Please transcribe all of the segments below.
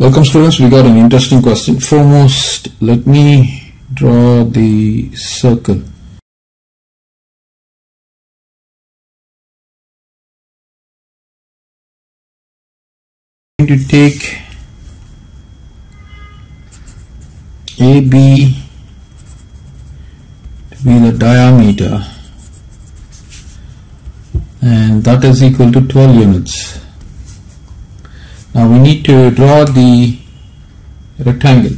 Welcome students, we got an interesting question. Foremost, let me draw the circle. I'm going to take AB to be the diameter, and that is equal to 12 units. Now we need to draw the rectangle.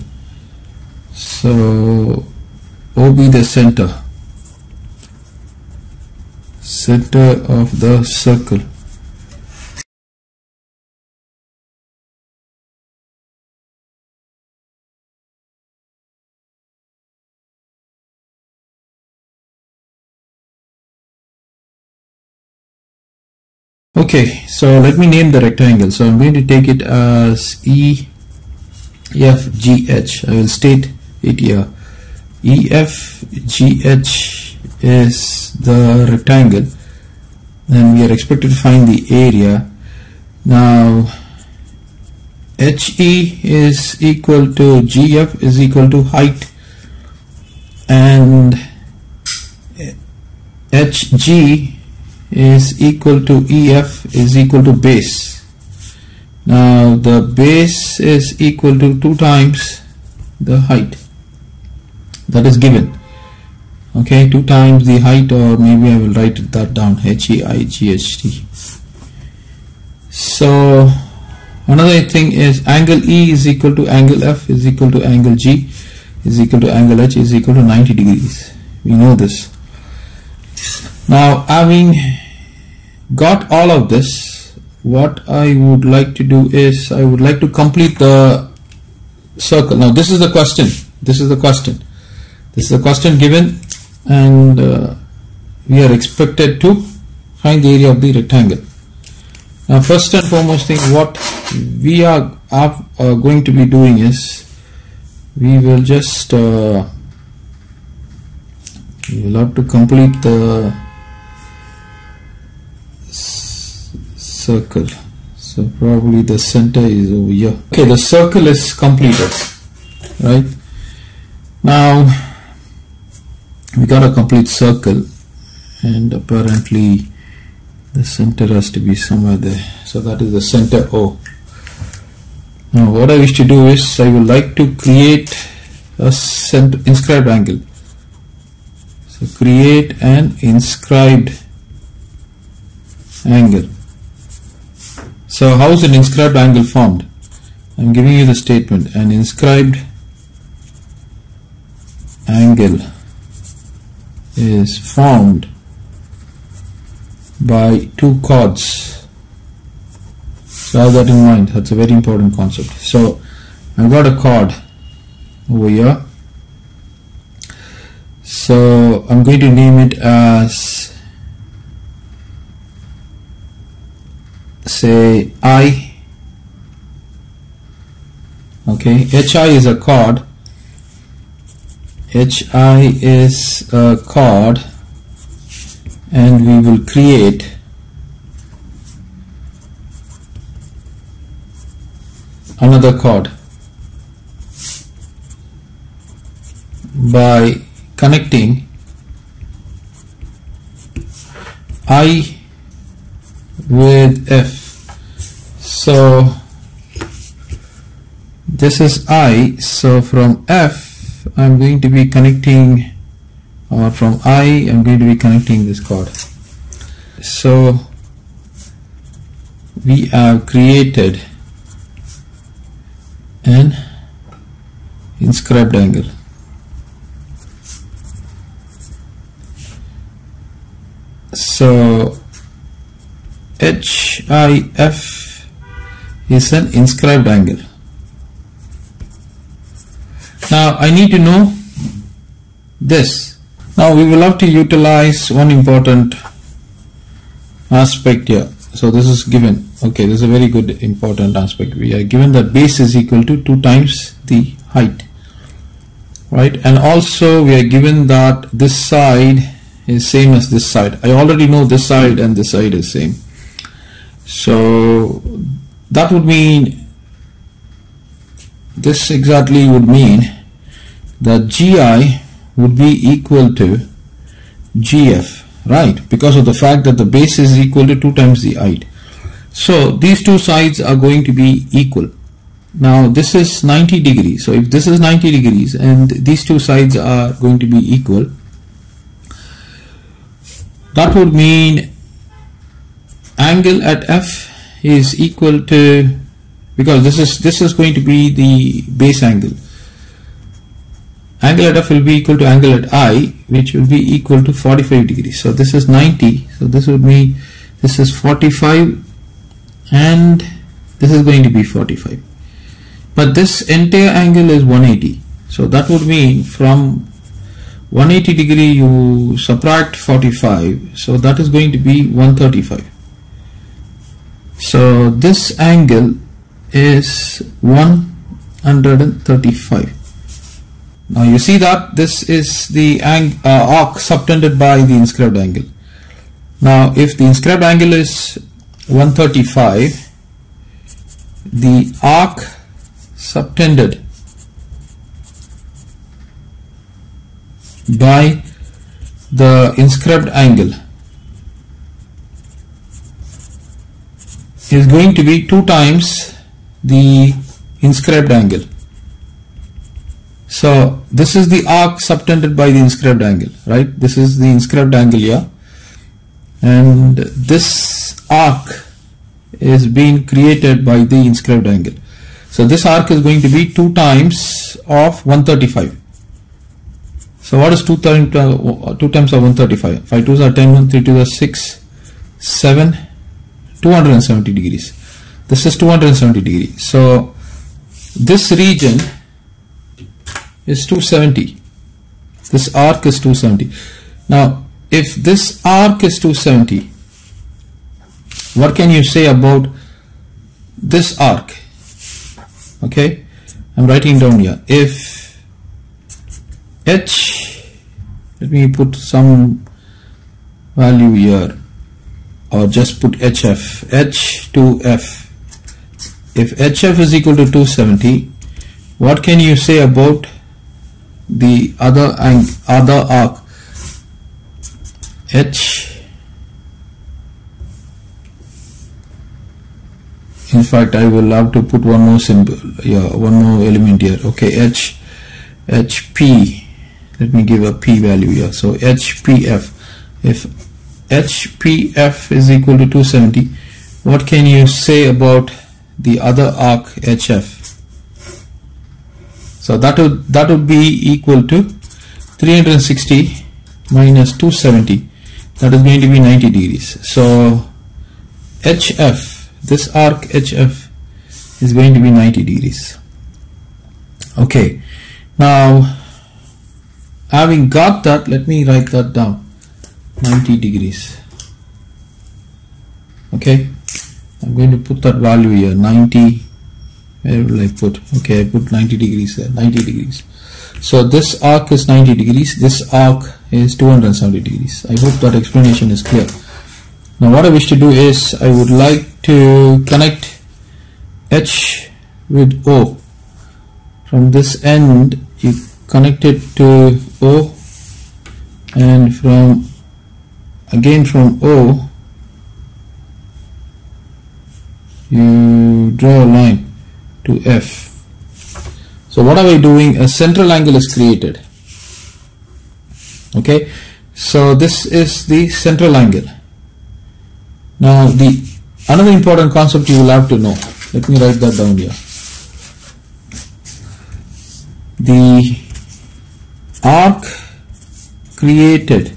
So OB the center of the circle. Okay, so let me name the rectangle. So I'm going to take it as EFGH. I will state it here. EFGH is the rectangle, and we are expected to find the area. Now HE is equal to GF is equal to height, and HG is equal to EF is equal to base. Now the base is equal to 2 times the height that is given. Okay, 2 times the height, or maybe I will write that down, HEIGHT. So another thing is angle E is equal to angle F is equal to angle G is equal to angle H is equal to 90 degrees. We know this. Now, having got all of this, what I would like to do is I would like to complete the circle. Now this is the question. This is the question given, and we are expected to find the area of the rectangle. Now first and foremost thing, what we are going to be doing is we will just we will have to complete the circle. So probably the center is over here. Okay, the circle is completed, right? Now we got a complete circle, and apparently the center has to be somewhere there. So that is the center O. Now what I wish to do is I would like to create a inscribed angle. So create an inscribed angle. So how is an inscribed angle formed? I'm giving you the statement. An inscribed angle is formed by 2 chords. So have that in mind. That's a very important concept. So I've got a chord over here. So I'm going to name it as, say, I. Okay, HI is a chord. HI is a chord, and we will create another chord by connecting I with F. So this is I, so from F I'm going to be connecting, or from I I'm going to be connecting this chord. So we have created an inscribed angle. So HIF is an inscribed angle. Now I need to know this. Now we will have to utilize one important aspect here. So this is given. Okay, this is a very good important aspect. We are given that base is equal to 2 times the height, right? And also we are given that this side is same as this side. I already know this side and this side is same. So that would mean this exactly would mean that GI would be equal to GF, right? Because of the fact that the base is equal to 2 times the height. So these two sides are going to be equal. Now this is 90 degrees. So if this is 90 degrees and these two sides are going to be equal, that would mean angle at F is equal to, because this is going to be the base angle. Angle at F will be equal to angle at I, which will be equal to 45 degrees. So this is 90. So this would mean this is 45 and this is going to be 45. But this entire angle is 180. So that would mean from 180 degree you subtract 45. So that is going to be 135. So this angle is 135. Now you see that this is the arc subtended by the inscribed angle. Now if the inscribed angle is 135, the arc subtended by the inscribed angle is going to be 2 times the inscribed angle. So this is the arc subtended by the inscribed angle, right? This is the inscribed angle here, and this arc is being created by the inscribed angle. So this arc is going to be 2 times of 135. So what is 2 times of 135? 5 2s are 10, 1 3 2s are 6, 7, 270 degrees. This is 270 degrees. So this region is 270. This arc is 270. Now if this arc is 270, what can you say about this arc? Okay, I'm writing down here. If H, let me put some value here, or just put HF, H to F. If HF is equal to 270, what can you say about the other arc, H? In fact, I will have to put one more symbol, one more element here. Okay, HP. Let me give a P value here. So HPF. If HPF is equal to 270, what can you say about the other arc HF? So that would be equal to 360 minus 270. That is going to be 90 degrees. So HF, this arc HF is going to be 90 degrees. Okay, now having got that, let me write that down. 90 degrees. Okay, I'm going to put that value here. 90. Where will I put? Okay, I put 90 degrees there. 90 degrees. So this arc is 90 degrees. This arc is 270 degrees. I hope that explanation is clear. Now what I wish to do is I would like to connect H with O. From this end you connect it to O, and from O you draw a line to F. So what are we doing? A central angle is created. Okay, so this is the central angle. Now another important concept you will have to know. Let me write that down here. The arc created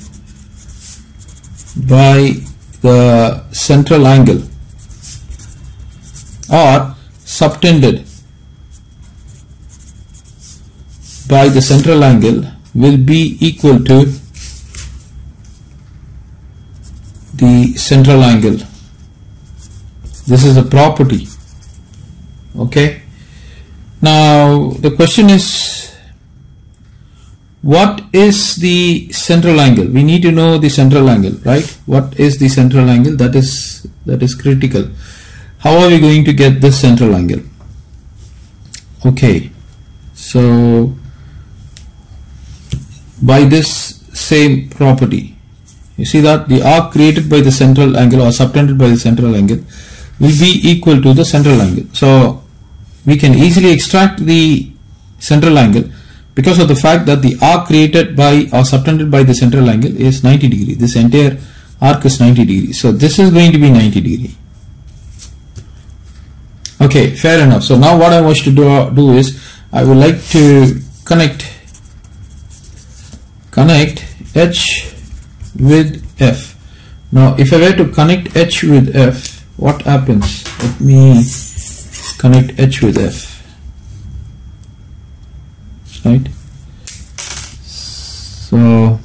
by the central angle or subtended by the central angle will be equal to the central angle. This is a property. Okay, now the question is, what is the central angle? We need to know the central angle, right? What is the central angle? That is critical. How are we going to get this central angle? Okay, so by this same property, you see that the arc created by the central angle or subtended by the central angle will be equal to the central angle. So we can easily extract the central angle because of the fact that the arc created by or subtended by the central angle is 90 degree. This entire arc is 90 degree. So this is going to be 90 degree. Okay, fair enough. So now what I want to do is I would like to connect H with F. Now if I were to connect H with F, what happens? Let me connect H with F. Right? So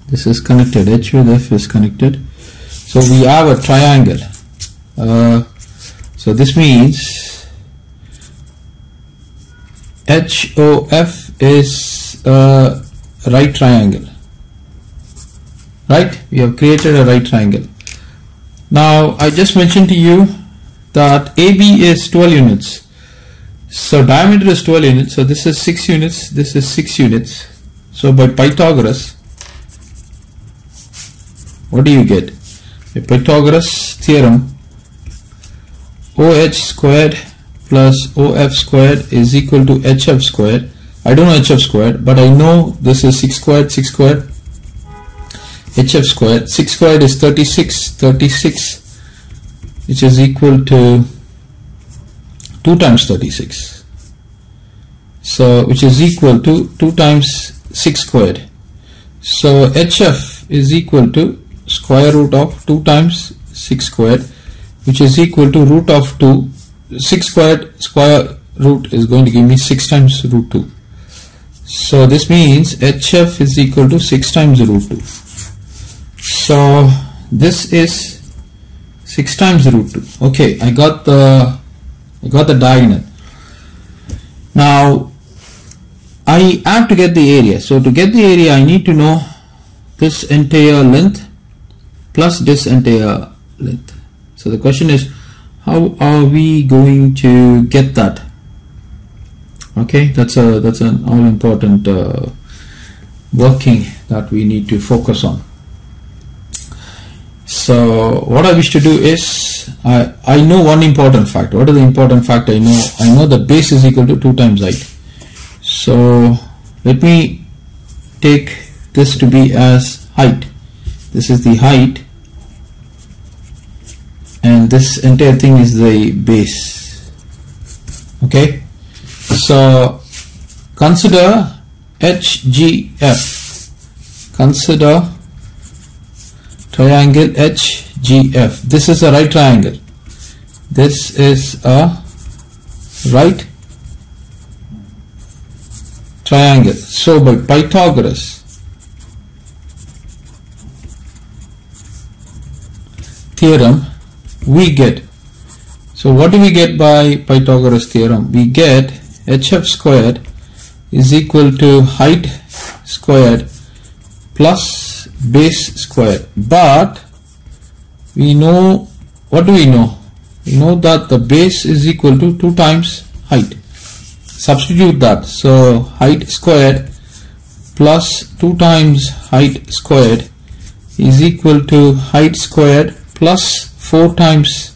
this is connected, H with F is connected. So we have a triangle. So this means HOF is a right triangle. Right? We have created a right triangle. Now I just mentioned to you that AB is 12 units. So diameter is 12 units. So this is 6 units. This is 6 units. So by Pythagoras, what do you get? By Pythagoras theorem, OH squared plus OF squared is equal to HF squared. I don't know HF squared, but I know this is 6 squared, HF squared. 6 squared is 36, which is equal to 2 times 36. So which is equal to 2 times 6 squared. So HF is equal to square root of 2 times 6 squared, which is equal to root of 2. 6 squared square root is going to give me 6 times root 2. So this means HF is equal to 6 times root 2. So this is 6 times root 2. Okay, I got the diagonal. Now I have to get the area. So to get the area, I need to know this entire length plus this entire length. So the question is, how are we going to get that? Okay, that's an all important working that we need to focus on. So what I wish to do is, I know one important fact. What is the important fact I know? I know the base is equal to 2 times height. So let me take this to be as height. This is the height, and this entire thing is the base. Okay, so consider HGF. Consider triangle HGF. This is a right triangle. This is a right triangle. So by Pythagoras theorem, we get, so what do we get by Pythagoras theorem? We get HF squared is equal to height squared plus base squared. But we know, what do we know? We know that the base is equal to 2 times height. Substitute that. So height squared plus 2 times height squared is equal to height squared plus 4 times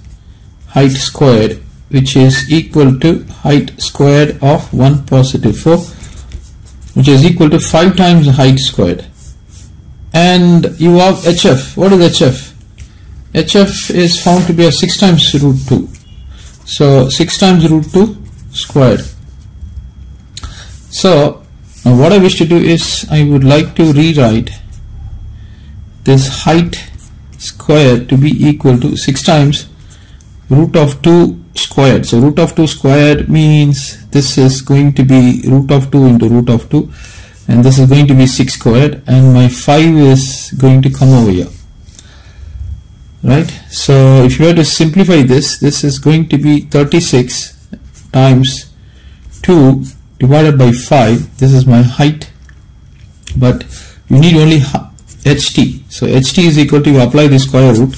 height squared, which is equal to height squared of 1 positive 4, which is equal to 5 times height squared. And you have HF. What is HF? HF is found to be a 6 times root 2. So 6 times root 2 squared. So now what I wish to do is, I would like to rewrite this height squared to be equal to 6 times root of 2 squared. So root of 2 squared means this is going to be root of 2 into root of 2, and this is going to be 6 squared, and my 5 is going to come over here. Right? So if you were to simplify this, this is going to be 36 times 2 divided by 5. This is my height, but you need only HT. So HT is equal to, you apply the square root.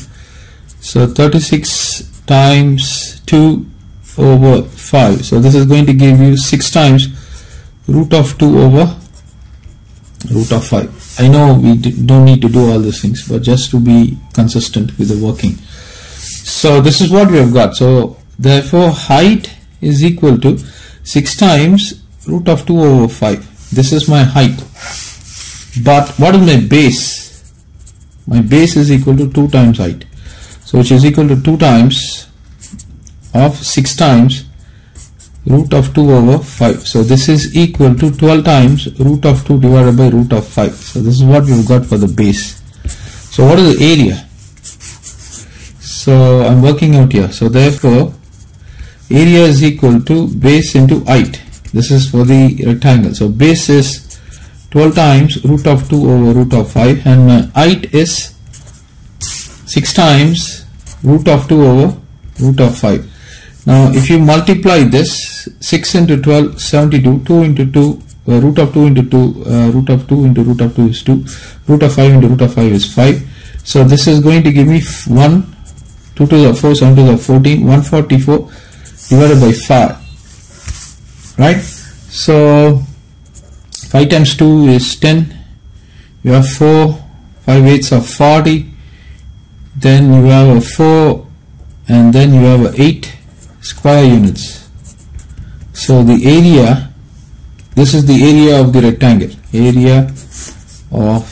So 36 times 2 over 5. So this is going to give you 6 times root of 2 over root of 5. I know we don't need to do all these things, but just to be consistent with the working. So this is what we have got. So therefore height is equal to 6 times root of 2 over 5. This is my height. But what is my base? My base is equal to 2 times height. So which is equal to 2 times of 6 times root of 2 over 5. So this is equal to 12 times root of 2 divided by root of 5. So this is what we've got for the base. So what is the area? So I'm working out here. So therefore area is equal to base into height. This is for the rectangle. So base is 12 times root of 2 over root of 5, and my height is 6 times root of 2 over root of 5. Now if you multiply this, 6 into 12, 72, 2 into 2, root of 2 into 2, root of 2 into root of 2 is 2, root of 5 into root of 5 is 5. So this is going to give me 1, 2 to the 4, 7 to the 14, 144 divided by 5. Right? So 5 times 2 is 10. You have 4, 5 eighths of 40. Then you have a 4, and then you have a 8 square units. So the area, this is the area of the rectangle. Area of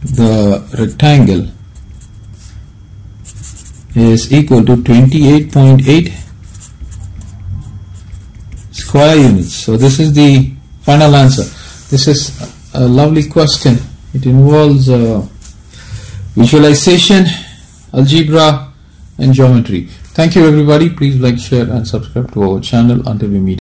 the rectangle is equal to 28.8 square units. So this is the final answer. This is a lovely question. It involves visualization, algebra and geometry. Thank you everybody. Please like, share and subscribe to our channel until we meet.